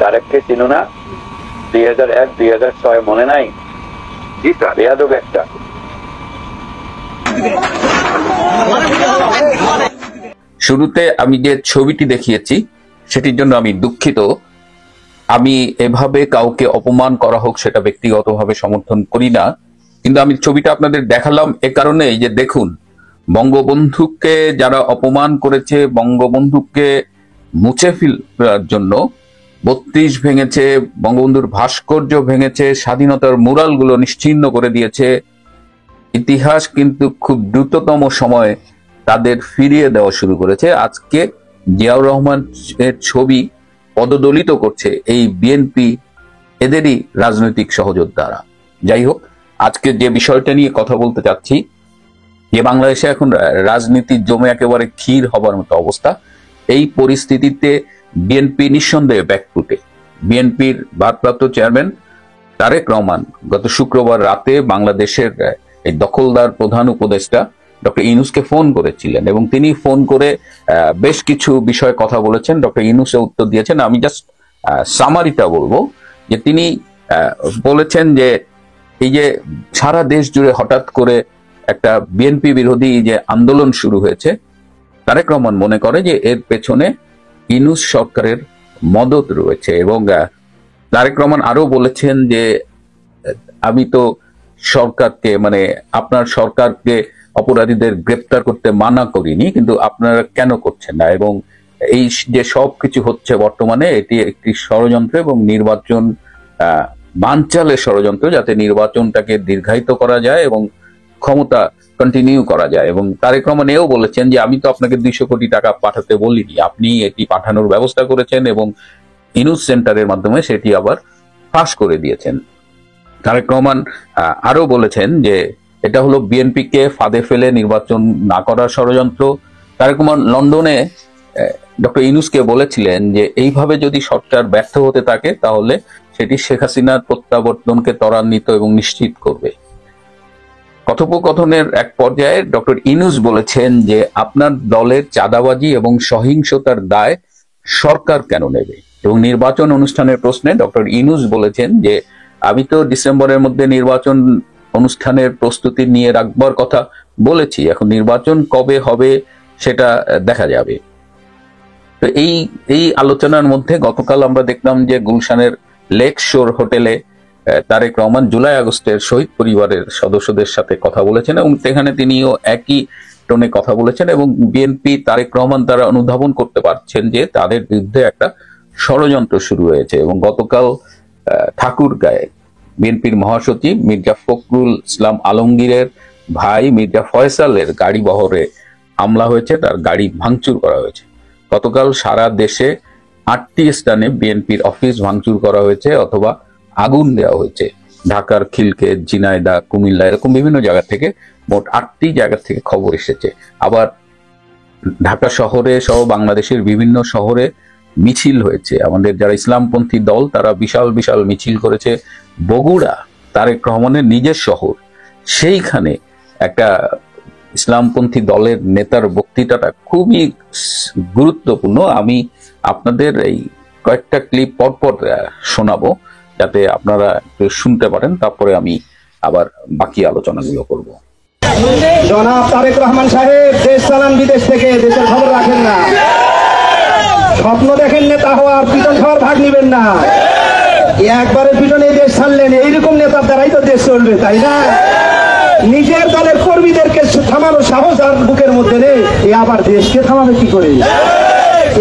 তারেককে চিনো না? 2001 2006 মনে নাই? জি স্যার, বেয়াদব একটা। শুরুতে আমি যে ছবিটি দেখিয়েছি সেটির জন্য আমি দুঃখিত। আমি এভাবে কাউকে অপমান করা হোক সেটা ব্যক্তিগতভাবে সমর্থন করি না, কিন্তু আমি ছবিটা আপনাদের দেখালাম এ কারণে যে দেখুন, বঙ্গবন্ধুকে যারা অপমান করেছে, বঙ্গবন্ধুকে মুছে ফেলার জন্য 32 ভেঙেছে, বঙ্গবন্ধুর ভাস্কর্য ভেঙেছে, স্বাধীনতার মুরালগুলো নিশ্চিহ্ন করে দিয়েছে, ইতিহাস কিন্তু খুব দ্রুততম সময়ে তাদের ফিরিয়ে দেওয়া শুরু করেছে। আজকে জিয়াউর রহমানের ছবি পদদলিত করছে এই বিএনপি, এদেরই রাজনৈতিক সহযোদ্ধারা। যাই হোক, আজকে যে বিষয়টা নিয়ে কথা বলতে চাচ্ছি, যে বাংলাদেশে এখন রাজনীতি জমে একেবারে ক্ষীর হবার মতো অবস্থা, এই পরিস্থিতিতে বিএনপি নিঃসন্দেহে ব্যাকফুটে। বিএনপির ভারপ্রাপ্ত চেয়ারম্যান তারেক রহমান গত শুক্রবার রাতে বাংলাদেশের এই দখলদার প্রধান উপদেষ্টা ডক্টর ইউনূসকে ফোন করেছিলেন এবং তিনি ফোন করে বেশ কিছু বিষয়ে কথা বলেছেন। ডক্টর ইউনূসে উত্তর দিয়েছেন। আমি জাস্ট সামারিটা বলবো যে তিনি বলেছেন যে এই যে সারা দেশ জুড়ে হঠাৎ করে একটা বিএনপি বিরোধী যে আন্দোলন শুরু হয়েছে, তারেক রহমান মনে করে যে এর পেছনে ইউনূস সরকারের মদত রয়েছে। এবং তারেক রহমান আরো বলেছেন যে আমি তো সরকারকে, মানে আপনার সরকারকে অপরাধীদের গ্রেপ্তার করতে মানা করিনি, কিন্তু আপনারা কেন করছেন না? এবং এই যে সবকিছু হচ্ছে বর্তমানে, এটি একটি ষড়যন্ত্র এবং নির্বাচন বানচালের ষড়যন্ত্র, যাতে নির্বাচনটাকে দীর্ঘায়িত করা যায় এবং ক্ষমতা কন্টিনিউ করা যায়। এবং তারেক রহমান এও বলেছেন যে আমি তো আপনাকে 200 কোটি টাকা পাঠাতে বলিনি, আপনি এটি পাঠানোর ব্যবস্থা করেছেন এবং ইউনূস সেন্টারের মাধ্যমে সেটি আবার ফাঁস করে দিয়েছেন। তারেক রহমান আরো বলেছেন যে এটা হলো বিএনপিকে ফাঁদে ফেলে নির্বাচন না করার ষড়যন্ত্র। তারেক রহমান লন্ডনে ডক্টর ইউনূসকে বলেছিলেন যে এইভাবে যদি সরকার ব্যর্থ হতে থাকে তাহলে সেটি শেখ হাসিনার প্রত্যাবর্তনকে ত্বরান্বিত এবং নিশ্চিত করবে। কথোপকথনের এক পর্যায়ে ডক্টর ইউনূস বলেছেন যে আপনার দলের চাঁদাবাজি এবং সহিংসতার দায় সরকার কেন নেবে? এবং নির্বাচন অনুষ্ঠানের প্রশ্নে ডক্টর ইউনূস বলেছেন যে আমি তো ডিসেম্বরের মধ্যে নির্বাচন অনুষ্ঠানের প্রস্তুতি নিয়ে রাখবার কথা বলেছি, এখন নির্বাচন কবে হবে সেটা দেখা যাবে। তো এই আলোচনার মধ্যে গতকাল আমরা দেখলাম যে গুলশানের লেক শোর হোটেলে তারেক রহমান জুলাই আগস্টের শহীদ পরিবারের সদস্যদের সাথে কথা বলেছেন এবং সেখানে তিনিও একই টোনে কথা বলেছেন। এবং বিএনপি, তারেক রহমান তারা অনুধাবন করতে পারছেন যে তাদের বিরুদ্ধে একটা ষড়যন্ত্র শুরু হয়েছে। এবং গতকাল ঠাকুরগাঁয়ে বিএনপির মহাসচিব মির্জা ফখরুল ইসলাম আলমগীরের ভাই মির্জা ফয়সালের গাড়ি বহরে হামলা হয়েছে, তার গাড়ি ভাঙচুর করা হয়েছে। গতকাল সারা দেশে 8টি স্থানে বিএনপির অফিস ভাঙচুর করা হয়েছে অথবা আগুন দেওয়া হয়েছে। ঢাকার খিলক্ষেত, ঝিনাইদহ, কুমিল্লা, এরকম বিভিন্ন জায়গা থেকে মোট 8টি জায়গা থেকে খবর এসেছে। আবার ঢাকা শহরে সহ বাংলাদেশের বিভিন্ন শহরে মিছিল হয়েছে। আমাদের যারা ইসলামপন্থী দল তারা বিশাল বিশাল মিছিল করেছে। বগুড়া, তারেক রহমানের নিজের শহর, সেইখানে একটা ইসলামপন্থী দলের নেতার বক্তৃতাটা খুবই গুরুত্বপূর্ণ। আমি আপনাদের এই কয়েকটা ক্লিপ পরপর শোনাবো যাতে আপনারা একটু শুনতে পারেন, তারপরে আমি আবার বাকি আলোচনাগুলো করব। জনাব তারেক রহমান সাহেব দেশ চালান বিদেশ থেকে, দেশের খবর রাখেন না, স্বপ্ন দেখেন নেতা হওয়ার, পিটন খাওয়ার ভাগ নিবেন না। একবারে পিটনে দেশ ছাড়লেন, এইরকম নেতার দ্বারাই তো দেশ চলবে, তাই না? নিজের দলের কর্মীদেরকে থামানোর সাহস আর বুকের মধ্যে নেই, এ আবার দেশকে থামাবে কি করে?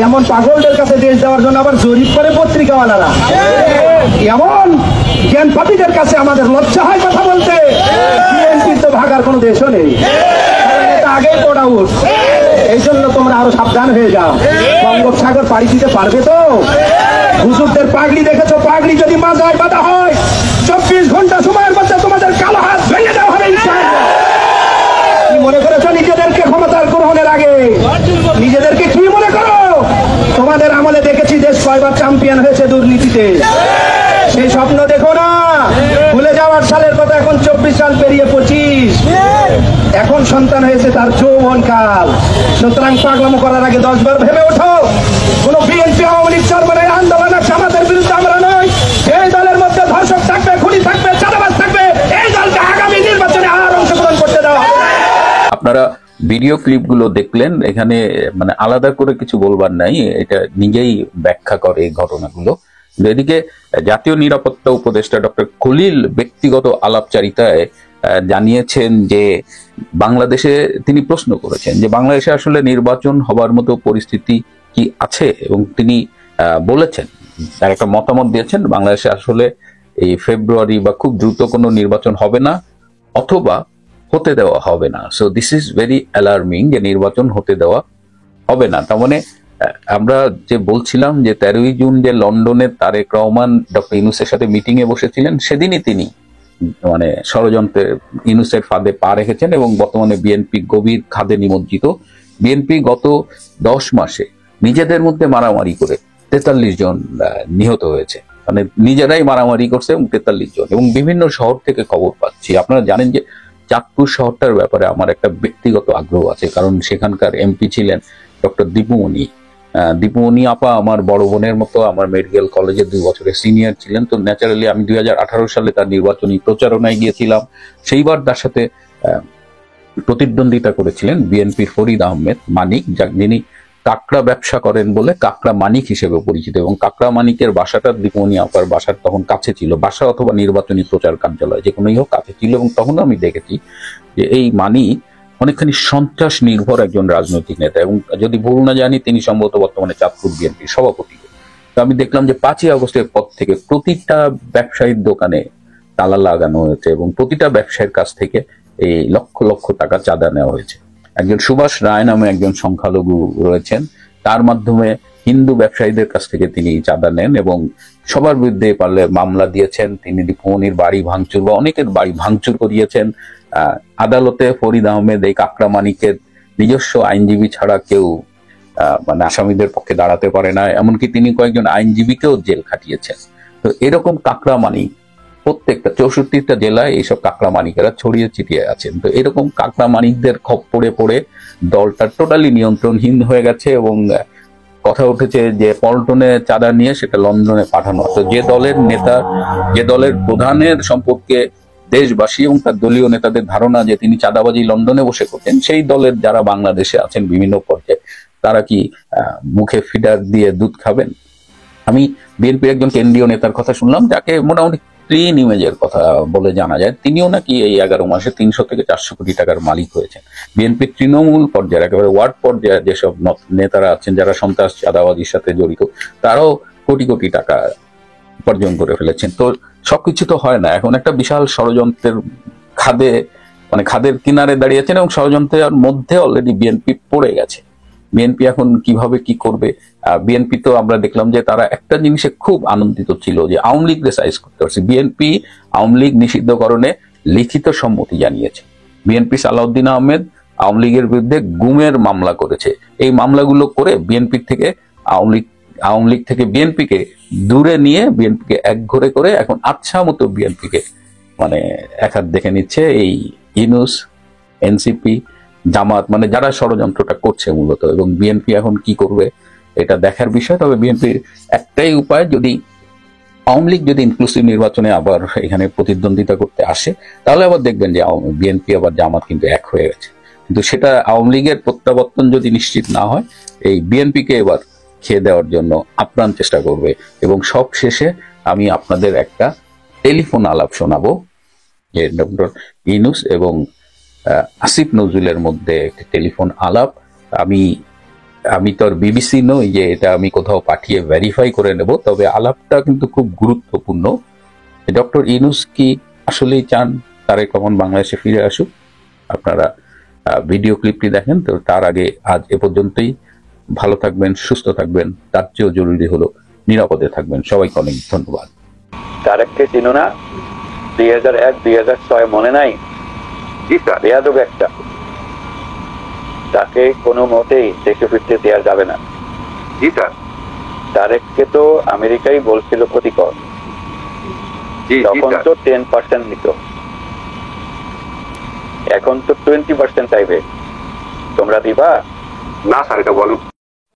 এমন পাগলদের কাছে দেশ দেওয়ার জন্য আবার জরিপ করে পত্রিকাওয়ালারা। এমন জ্ঞান পাপীদের কাছে আমাদের লজ্জা হয় কথা বলতে। বিএনপির তো ভাগার কোনো দেশও নেই, আগেই পোর্ট আউট। এই জন্য তোমরা আরো সাবধান হয়ে যাও। বঙ্গোপসাগর পাড়ি দিতে পারবে তো? হুজুরদের পাগড়ি দেখেছো, পাগড়ি যদি মাজায় বাঁধা হয় 24 ঘন্টা সময়ের মধ্যে তোমাদের কালো হাত ভেঙে দেওয়া হবে ইনশাআল্লাহ। কি মনে করেছো নিজেদেরকে ক্ষমতার গ্রহণের আগে? নিজেদেরকে কি মনে করো? তোমাদের আমলে দেখেছি দেশ কয়বার চ্যাম্পিয়ন হয়েছে দুর্নীতিতে। সেই স্বপ্ন দেখো না, ভুলে যাওয়ার সালের কথা। এখন 24 সাল পেরিয়ে 25, এখন সন্তান হয়েছে তার যৌবন কাল। সুতরাং পাগলামো করার আগে 10 বার ভেবে ওঠো। কোন বিএনপি আওয়ামী লীগ সরকারের আন্দোলন আছে আমাদের বিরুদ্ধে ভিডিও ক্লিপগুলো দেখলেন, এখানে মানে আলাদা করে কিছু বলবার নাই, এটা নিজেই ব্যাখ্যা করে এই ঘটনাগুলো। এদিকে জাতীয় নিরাপত্তা উপদেষ্টা ডক্টর খলিল ব্যক্তিগত আলাপচারিতায় জানিয়েছেন যে বাংলাদেশে, তিনি প্রশ্ন করেছেন যে বাংলাদেশে আসলে নির্বাচন হবার মতো পরিস্থিতি কি আছে, এবং তিনি বলেছেন, তার একটা মতামত দিয়েছেন, বাংলাদেশে আসলে এই ফেব্রুয়ারি বা খুব দ্রুত কোনো নির্বাচন হবে না, অথবা হতে দেওয়া হবে না। So this is very alarming, যে নির্বাচন হতে দেওয়া হবে না। তার মানে আমরা যে বলছিলাম যে 13ই জুন যে লন্ডনে তারেক রহমান ডক্টর ইউনূসের সাথে মিটিং এ বসেছিলেন, সেদিনই তিনি মানে ষড়যন্ত্রের ইউনূসের ফাঁদে পা রেখেছেন, এবং বর্তমানে বিএনপি গভীর খাদে নিমজ্জিত। বিএনপি গত 10 মাসে নিজেদের মধ্যে মারামারি করে 43 জন নিহত হয়েছে, মানে নিজেরাই মারামারি করছে, এবং 43 জন, এবং বিভিন্ন শহর থেকে খবর পাচ্ছি। আপনারা জানেন যে চাঁদপুর শহরটার ব্যাপারে আমার একটা ব্যক্তিগত আগ্রহ আছে, কারণ সেখানকার এমপি ছিলেন ডক্টর দীপুমণি। দীপুমণি আপা আমার বড় বোনের মতো, আমার মেডিকেল কলেজে 2 বছরের সিনিয়র ছিলেন। তো ন্যাচারালি আমি 2018 সালে তার নির্বাচনী প্রচারণায় গিয়েছিলাম। সেইবার তার সাথে প্রতিদ্বন্দ্বিতা করেছিলেন বিএনপির ফরিদ আহমেদ মানিক, যিনি কাকড়া ব্যবসা করেন বলে কাকড়া মানিক হিসেবে পরিচিত, এবং কাকড়া মানিকের বাসাটা দীপুমণি আপার বাসার তখন কাছে ছিল, বাসা অথবা নির্বাচনী প্রচার কার্যালয় যে কোনোই হোক কাছে ছিল। এবং তখন আমি দেখেছি যে এই মানিক অনেকখানি সন্ত্রাস নির্ভর একজন রাজনৈতিক নেতা, এবং যদি ভুল না জানি তিনি সম্ভবত বর্তমানে চাঁদপুর বিএনপির সভাপতি। তো আমি দেখলাম যে 5ই আগস্টের পর থেকে প্রতিটা ব্যবসায়ীর দোকানে তালা লাগানো হয়েছে, এবং প্রতিটা ব্যবসায়ীর কাছ থেকে এই লক্ষ লক্ষ টাকা চাঁদা নেওয়া হয়েছে। একজন সুভাষ রায় নামে একজন সংখ্যালঘু রয়েছেন, তার মাধ্যমে হিন্দু ব্যবসায়ীদের কাছ থেকে তিনি চাঁদা নেন, এবং সবার বিরুদ্ধে পারলে মামলা দিয়েছেন। তিনি দীপুমণির বাড়ি ভাঙচুর বা অনেকের বাড়ি ভাঙচুর করিয়েছেন। আদালতে ফরিদ আহমেদ এই কাকড়া মানিকের নিজস্ব আইনজীবী ছাড়া কেউ মানে আসামিদের পক্ষে দাঁড়াতে পারে না, এমনকি তিনি কয়েকজন আইনজীবীকেও জেল খাটিয়েছেন। তো এরকম কাকড়া মানিক প্রত্যেকটা 64টা জেলায় এইসব কাকড়া মানিকেরা ছড়িয়ে ছিটিয়ে আছেন। তো এরকম কাকড়া মানিকদের খপ্পরে পড়ে দলটা টোটালি নিয়ন্ত্রণহীন হয়ে গেছে, এবং কথা উঠেছে যে পল্টনে চাঁদা নিয়ে সেটা লন্ডনে পাঠানো। তো যে দলের নেতা, যে দলের প্রধানের সম্পর্কে দেশবাসী এবং তার দলীয় নেতাদের ধারণা যে তিনি চাঁদাবাজি লন্ডনে বসে করতেন, সেই দলের যারা বাংলাদেশে আছেন বিভিন্ন পর্যায়ে, তারা কি মুখে ফিডার দিয়ে দুধ খাবেন? আমি বিএনপির একজন কেন্দ্রীয় নেতার কথা শুনলাম, যাকে মোটামুটি ক্লিন ইমেজের কথা বলে জানা যায়। তিনিও নাকি এই 11 মাসে 300 থেকে 400 কোটি টাকার মালিক হয়েছেন। বিএনপির তৃণমূল পর্যায়ে, একেবারে ওয়ার্ড পর্যায়ে যেসব নেতারা আছেন যারা সন্ত্রাস চাঁদাবাজির সাথে জড়িত, তারাও কোটি কোটি টাকা উপার্জন করে ফেলেছেন। তো সবকিছু তো হয় না, এখন একটা বিশাল ষড়যন্ত্রের খাদে, মানে খাদের কিনারে দাঁড়িয়েছেন, এবং ষড়যন্ত্রের মধ্যে অলরেডি বিএনপি পড়ে গেছে। বিএনপি এখন কিভাবে কি করবে? বিএনপি তো আমরা দেখলাম যে তারা একটা জিনিসে খুব আনন্দিত ছিল, যে আওয়ামী লীগ সাইজ করতে পারছে। বিএনপি আওয়ামী লীগ নিষিদ্ধকরণে লিখিত সম্মতি জানিয়েছে। বিএনপি সালাউদ্দিন আহমেদ আওয়ামী লীগের বিরুদ্ধে গুমের মামলা করেছে। এই মামলাগুলো করে বিএনপি থেকে আওয়ামী লীগ থেকে বিএনপিকে দূরে নিয়ে বিএনপিকে একঘরে করে এখন আচ্ছা মতো বিএনপিকে মানে এক হাত দেখে নিচ্ছে এই ইউনূস, এনসিপি, জামাত, মানে যারা ষড়যন্ত্রটা করছে মূলত। এবং বিএনপি এখন কি করবে এটা দেখার বিষয়। তবে বিএনপির একটাই উপায়, যদি আওয়ামী লীগ যদি ইনক্লুসিভ নির্বাচনে আবার এখানে প্রতিদ্বন্দ্বিতা করতে আসে, তাহলে আবার দেখবেন যে বিএনপি আবার জামাত কিন্তু এক হয়ে গেছে। কিন্তু সেটা আওয়ামী লীগের প্রত্যাবর্তন যদি নিশ্চিত না হয়, এই বিএনপিকে এবার খেয়ে দেওয়ার জন্য আপ্রাণ চেষ্টা করবে। এবং সব শেষে আমি আপনাদের একটা টেলিফোন আলাপ শোনাবো, যে ডক্টর ইউনূস এবং আসিফ নজরুলের মধ্যে একটি টেলিফোন আলাপ। আমি তো আর বিবিসি নই যে এটা আমি কোথাও পাঠিয়ে ভেরিফাই করে নেব, তবে আলাপটা কিন্তু খুব গুরুত্বপূর্ণ। ডক্টর ইউনূস কি আসলেই চান তারেক রহমান বাংলাদেশে ফিরে আসুক? আপনারা ভিডিও ক্লিপটি দেখেন। তো তার আগে আজ এ পর্যন্তই। ভালো থাকবেন, সুস্থ থাকবেন, তার চেয়েও জরুরি হলো নিরাপদে থাকবেন। সবাইকে অনেক ধন্যবাদ। তারেককে চিনো না? 2001, 2006 মনে নাই? বেয়াদব একটা, তাকে কোনো মতেই দেশে ফিরতে দেওয়া যাবে না। জি স্যার। তারেককে তো আমেরিকাই বলছিল ক্ষতিকর, তখন তো 10% নিত, এখন তো 20% চাইবে। তোমরা দিবা? না স্যার, এটা বলুন।